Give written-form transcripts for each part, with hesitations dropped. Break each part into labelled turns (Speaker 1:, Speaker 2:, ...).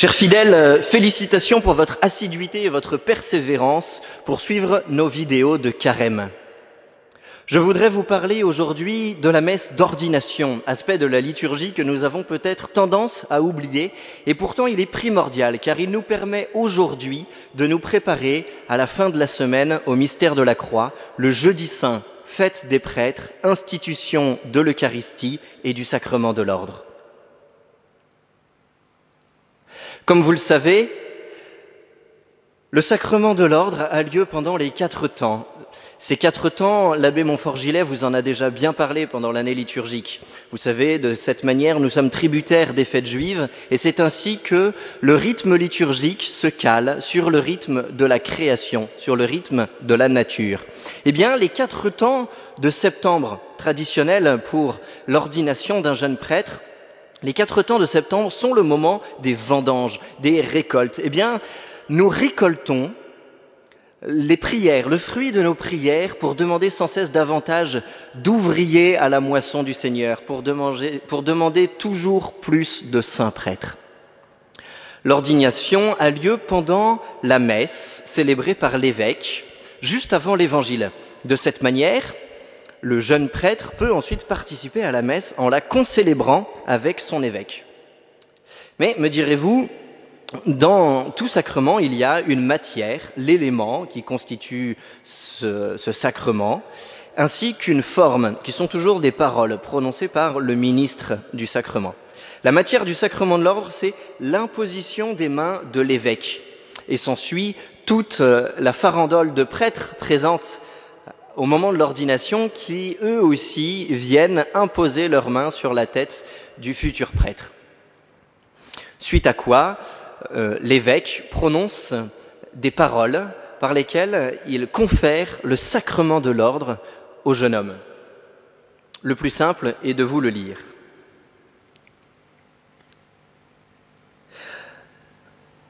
Speaker 1: Chers fidèles, félicitations pour votre assiduité et votre persévérance pour suivre nos vidéos de carême. Je voudrais vous parler aujourd'hui de la messe d'ordination, aspect de la liturgie que nous avons peut-être tendance à oublier, et pourtant il est primordial car il nous permet aujourd'hui de nous préparer à la fin de la semaine au mystère de la croix, le jeudi saint, fête des prêtres, institution de l'Eucharistie et du sacrement de l'ordre. Comme vous le savez, le sacrement de l'ordre a lieu pendant les 4 temps. Ces 4 temps, l'abbé Montfort-Gilet vous en a déjà bien parlé pendant l'année liturgique. Vous savez, de cette manière, nous sommes tributaires des fêtes juives et c'est ainsi que le rythme liturgique se cale sur le rythme de la création, sur le rythme de la nature. Eh bien, les 4 temps de septembre, traditionnels pour l'ordination d'un jeune prêtre, les 4 temps de septembre sont le moment des vendanges, des récoltes. Eh bien, nous récoltons les prières, le fruit de nos prières pour demander sans cesse davantage d'ouvriers à la moisson du Seigneur, pour demander toujours plus de saints prêtres. L'ordination a lieu pendant la messe célébrée par l'évêque, juste avant l'évangile. De cette manière, le jeune prêtre peut ensuite participer à la messe en la concélébrant avec son évêque. Mais, me direz-vous, dans tout sacrement, il y a une matière, l'élément qui constitue ce sacrement, ainsi qu'une forme, qui sont toujours des paroles prononcées par le ministre du sacrement. La matière du sacrement de l'ordre, c'est l'imposition des mains de l'évêque. Et s'ensuit toute la farandole de prêtres présentes au moment de l'ordination qui, eux aussi, viennent imposer leurs mains sur la tête du futur prêtre. Suite à quoi, l'évêque prononce des paroles par lesquelles il confère le sacrement de l'ordre au jeune homme. Le plus simple est de vous le lire.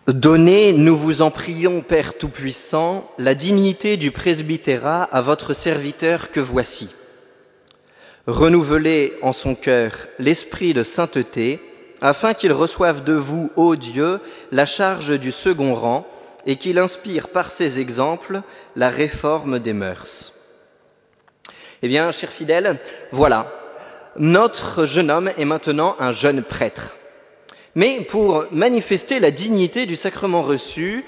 Speaker 1: Donnez, nous vous en prions, Père Tout-Puissant, la dignité du presbytérat à votre serviteur que voici. Renouvelez en son cœur l'esprit de sainteté, afin qu'il reçoive de vous, ô Dieu, la charge du second rang et qu'il inspire par ses exemples la réforme des mœurs. Eh bien, chers fidèles, voilà, notre jeune homme est maintenant un jeune prêtre. Mais pour manifester la dignité du sacrement reçu,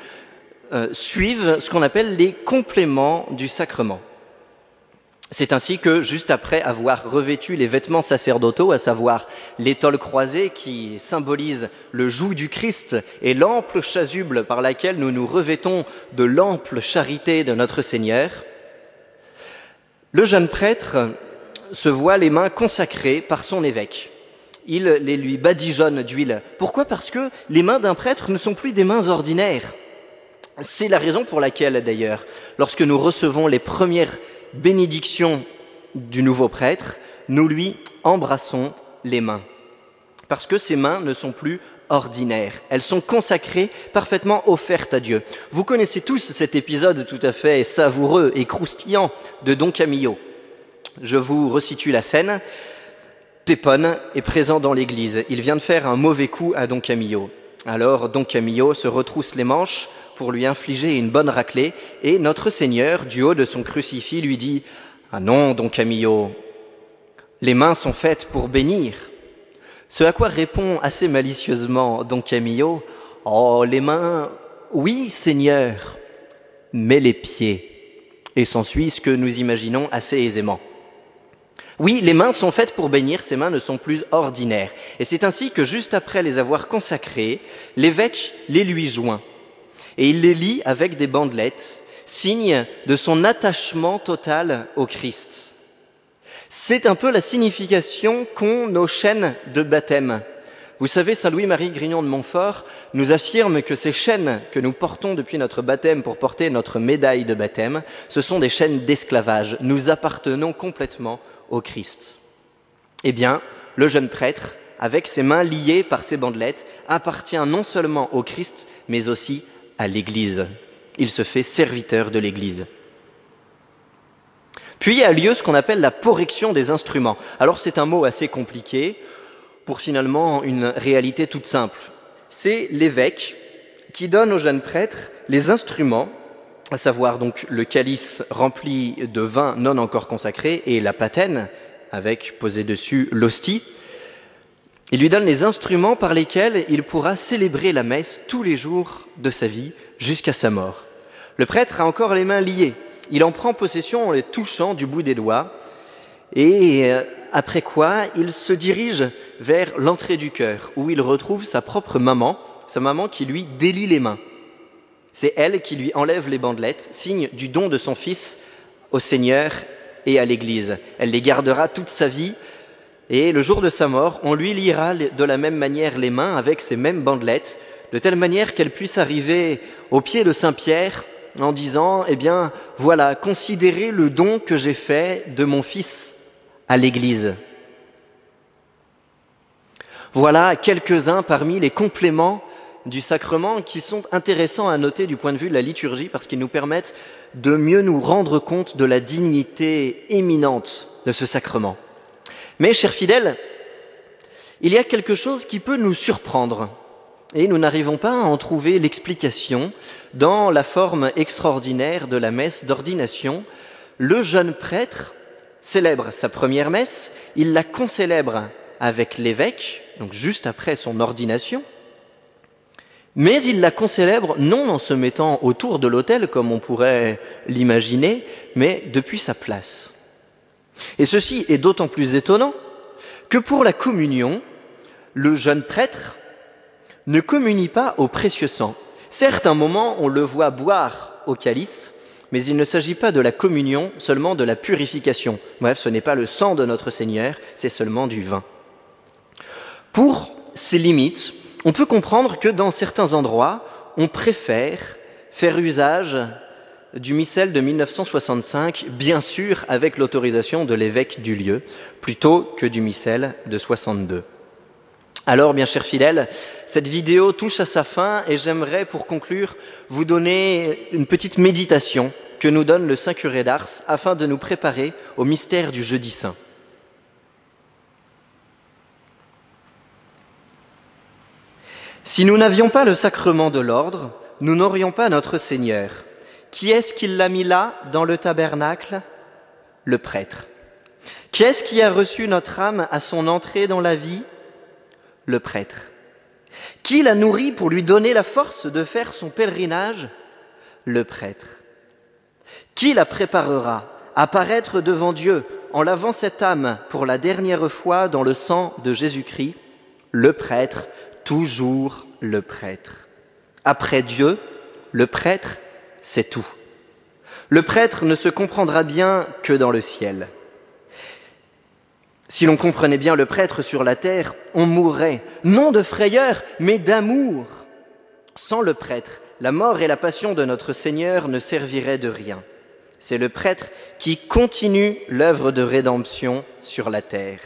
Speaker 1: suivent ce qu'on appelle les compléments du sacrement. C'est ainsi que, juste après avoir revêtu les vêtements sacerdotaux, à savoir l'étole croisée qui symbolise le joug du Christ et l'ample chasuble par laquelle nous nous revêtons de l'ample charité de notre Seigneur, le jeune prêtre se voit les mains consacrées par son évêque. Il les lui badigeonne d'huile. Pourquoi ? Parce que les mains d'un prêtre ne sont plus des mains ordinaires. C'est la raison pour laquelle, d'ailleurs, lorsque nous recevons les premières bénédictions du nouveau prêtre, nous lui embrassons les mains. Parce que ces mains ne sont plus ordinaires. Elles sont consacrées, parfaitement offertes à Dieu. Vous connaissez tous cet épisode tout à fait savoureux et croustillant de Don Camillo. Je vous resitue la scène. Pépone est présent dans l'église. Il vient de faire un mauvais coup à Don Camillo. Alors Don Camillo se retrousse les manches pour lui infliger une bonne raclée et notre Seigneur, du haut de son crucifix, lui dit « Ah non, Don Camillo, les mains sont faites pour bénir. » Ce à quoi répond assez malicieusement Don Camillo « Oh, les mains, oui, Seigneur, mais les pieds. » Et s'ensuit ce que nous imaginons assez aisément. Oui, les mains sont faites pour bénir, ces mains ne sont plus ordinaires. Et c'est ainsi que juste après les avoir consacrées, l'évêque les lui joint. Et il les lie avec des bandelettes, signe de son attachement total au Christ. C'est un peu la signification qu'ont nos chaînes de baptême. Vous savez, saint Louis-Marie Grignon de Montfort nous affirme que ces chaînes que nous portons depuis notre baptême pour porter notre médaille de baptême, ce sont des chaînes d'esclavage. Nous appartenons complètement au Christ. Eh bien, le jeune prêtre, avec ses mains liées par ses bandelettes, appartient non seulement au Christ, mais aussi à l'Église. Il se fait serviteur de l'Église. Puis a lieu ce qu'on appelle la porrection des instruments. Alors c'est un mot assez compliqué pour finalement une réalité toute simple. c'est l'évêque qui donne aux jeunes prêtres les instruments, à savoir donc le calice rempli de vin non encore consacré et la patène, avec posé dessus l'hostie. Il lui donne les instruments par lesquels il pourra célébrer la messe tous les jours de sa vie jusqu'à sa mort. Le prêtre a encore les mains liées. Il en prend possession en les touchant du bout des doigts et après quoi il se dirige vers l'entrée du chœur où il retrouve sa propre maman, sa maman qui lui délie les mains. C'est elle qui lui enlève les bandelettes, signe du don de son fils au Seigneur et à l'Église. Elle les gardera toute sa vie et le jour de sa mort, on lui liera de la même manière les mains avec ces mêmes bandelettes, de telle manière qu'elle puisse arriver au pied de Saint-Pierre en disant « Eh bien, voilà, considérez le don que j'ai fait de mon fils à l'Église. » Voilà quelques-uns parmi les compléments du sacrement qui sont intéressants à noter du point de vue de la liturgie parce qu'ils nous permettent de mieux nous rendre compte de la dignité éminente de ce sacrement. Mais, chers fidèles, il y a quelque chose qui peut nous surprendre et nous n'arrivons pas à en trouver l'explication dans la forme extraordinaire de la messe d'ordination. Le jeune prêtre célèbre sa première messe, il la concélèbre avec l'évêque, donc juste après son ordination, mais il la concélèbre non en se mettant autour de l'autel comme on pourrait l'imaginer, mais depuis sa place. Et ceci est d'autant plus étonnant que pour la communion, le jeune prêtre ne communie pas au précieux sang. Certes, un moment, on le voit boire au calice, mais il ne s'agit pas de la communion, seulement de la purification. Bref, ce n'est pas le sang de notre Seigneur, c'est seulement du vin. Pour ces limites, on peut comprendre que dans certains endroits, on préfère faire usage du missel de 1965, bien sûr avec l'autorisation de l'évêque du lieu, plutôt que du missel de 62. Alors, bien chers fidèles, cette vidéo touche à sa fin et j'aimerais, pour conclure, vous donner une petite méditation que nous donne le Saint Curé d'Ars afin de nous préparer au mystère du Jeudi Saint. Si nous n'avions pas le sacrement de l'ordre, nous n'aurions pas notre Seigneur. Qui est-ce qui l'a mis là, dans le tabernacle ? Le prêtre. Qui est-ce qui a reçu notre âme à son entrée dans la vie ? Le prêtre. Qui l'a nourri pour lui donner la force de faire son pèlerinage ? Le prêtre. Qui la préparera à paraître devant Dieu en lavant cette âme pour la dernière fois dans le sang de Jésus-Christ ? Le prêtre, toujours le prêtre. Après Dieu, le prêtre, c'est tout. Le prêtre ne se comprendra bien que dans le ciel. Si l'on comprenait bien le prêtre sur la terre, on mourrait, non de frayeur, mais d'amour. Sans le prêtre, la mort et la passion de notre Seigneur ne serviraient de rien. C'est le prêtre qui continue l'œuvre de rédemption sur la terre.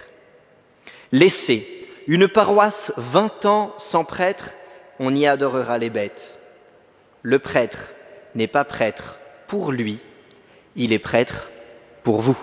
Speaker 1: Laissez une paroisse 20 ans sans prêtre, on y adorera les bêtes. Le prêtre n'est pas prêtre pour lui, il est prêtre pour vous.